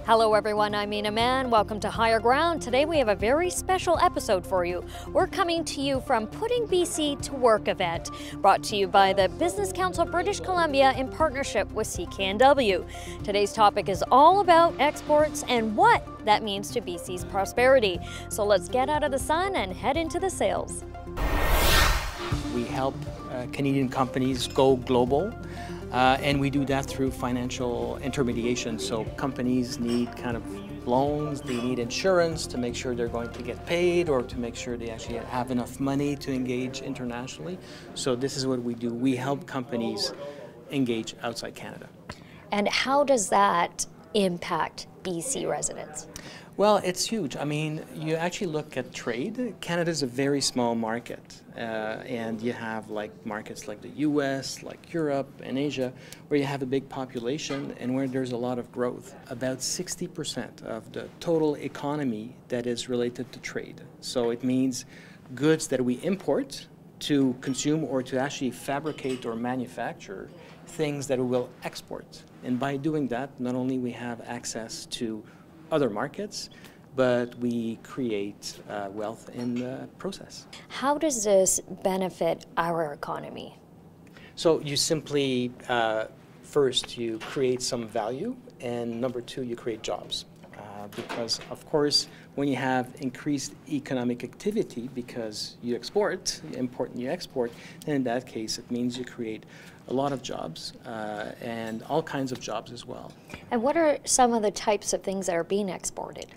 Hello everyone, I'm Ina Man. Welcome to Higher Ground. Today we have a very special episode for you. We're coming to you from Putting BC to Work event, brought to you by the Business Council British Columbia in partnership with CKNW. Today's topic is all about exports and what that means to BC's prosperity. So let's get out of the sun and head into the sales. We help Canadian companies go global. And we do that through financial intermediation. So companies need kind of loans, they need insurance to make sure they're going to get paid or to make sure they actually have enough money to engage internationally. So this is what we do. We help companies engage outside Canada. And how does that impact BC residents? Well, it's huge. I mean, you actually look at trade. Canada's a very small market, and you have like markets like the US, like Europe and Asia, where you have a big population and where there's a lot of growth. About 60% of the total economy that is related to trade. So it means goods that we import to consume or to actually fabricate or manufacture things that we will export. And by doing that, not only we have access to other markets, but we create wealth in the process. How does this benefit our economy? So you simply, first, you create some value, and number two, you create jobs. Because, of course, when you have increased economic activity because you export, you import and you export, then in that case it means you create a lot of jobs and all kinds of jobs as well. And what are some of the types of things that are being exported?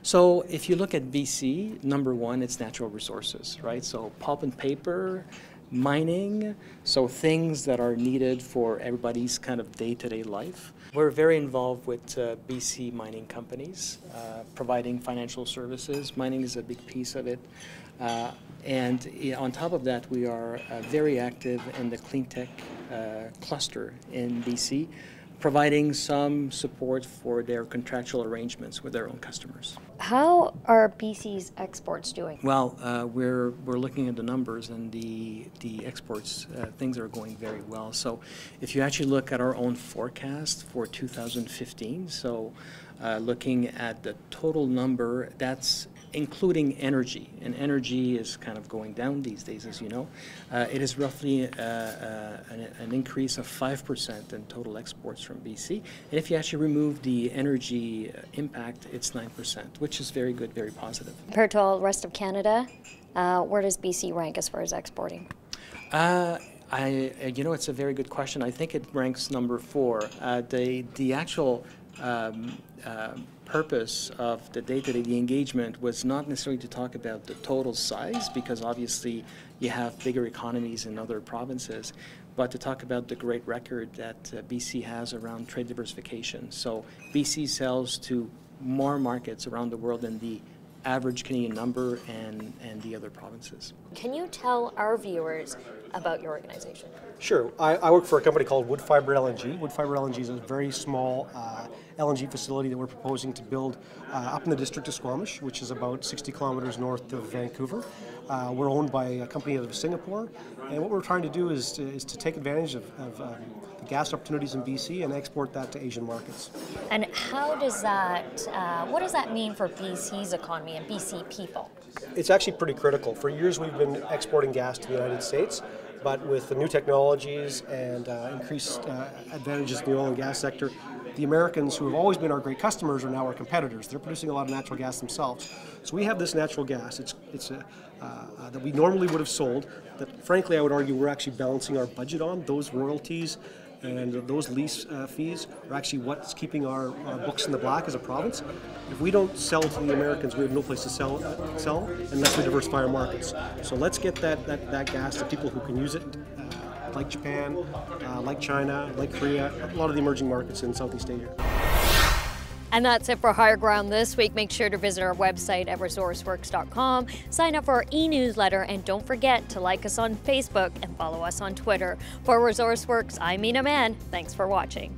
So if you look at BC, number one, it's natural resources, right? So pulp and paper, mining, so things that are needed for everybody's kind of day-to-day life. We're very involved with BC mining companies, providing financial services. Mining is a big piece of it. And on top of that, we are very active in the clean tech cluster in BC, providing some support for their contractual arrangements with their own customers. How are BC's exports doing? Well, we're looking at the numbers, and the exports, things are going very well. So if you actually look at our own forecast for 2015, so looking at the total number, that's including energy, and energy is kind of going down these days, as you know. It is roughly an increase of 5% in total exports from BC. And if you actually remove the energy impact, it's 9%, which is very good, very positive. Compared to all the rest of Canada, where does BC rank as far as exporting? It's a very good question. I think it ranks number 4. The actual purpose of the day-to-day the engagement was not necessarily to talk about the total size, because obviously you have bigger economies in other provinces, but to talk about the great record that BC has around trade diversification. So BC sells to more markets around the world than the average Canadian number and the other provinces. Can you tell our viewers about your organization? Sure. I work for a company called Fibre LNG. Fibre LNG is a very small LNG facility that we're proposing to build up in the district of Squamish, which is about 60 kilometers north of Vancouver. We're owned by a company out of Singapore, and what we're trying to do is to take advantage of the gas opportunities in BC and export that to Asian markets. And how does that, what does that mean for BC's economy and BC people? It's actually pretty critical. For years we've been exporting gas to the United States, but with the new technologies and increased advantages in the oil and gas sector, the Americans, who have always been our great customers, are now our competitors. They're producing a lot of natural gas themselves. So we have this natural gas that we normally would have sold, that frankly I would argue we're actually balancing our budget on. Those royalties and those lease fees are actually what's keeping our books in the black as a province. If we don't sell to the Americans, we have no place to sell unless we diversify our markets. So let's get that gas to people who can use it, like Japan, like China, like Korea, a lot of the emerging markets in Southeast Asia. And that's it for Higher Ground this week. Make sure to visit our website at resourceworks.com, sign up for our e-newsletter, and don't forget to like us on Facebook and follow us on Twitter. For ResourceWorks, I'm Ina Man. Thanks for watching.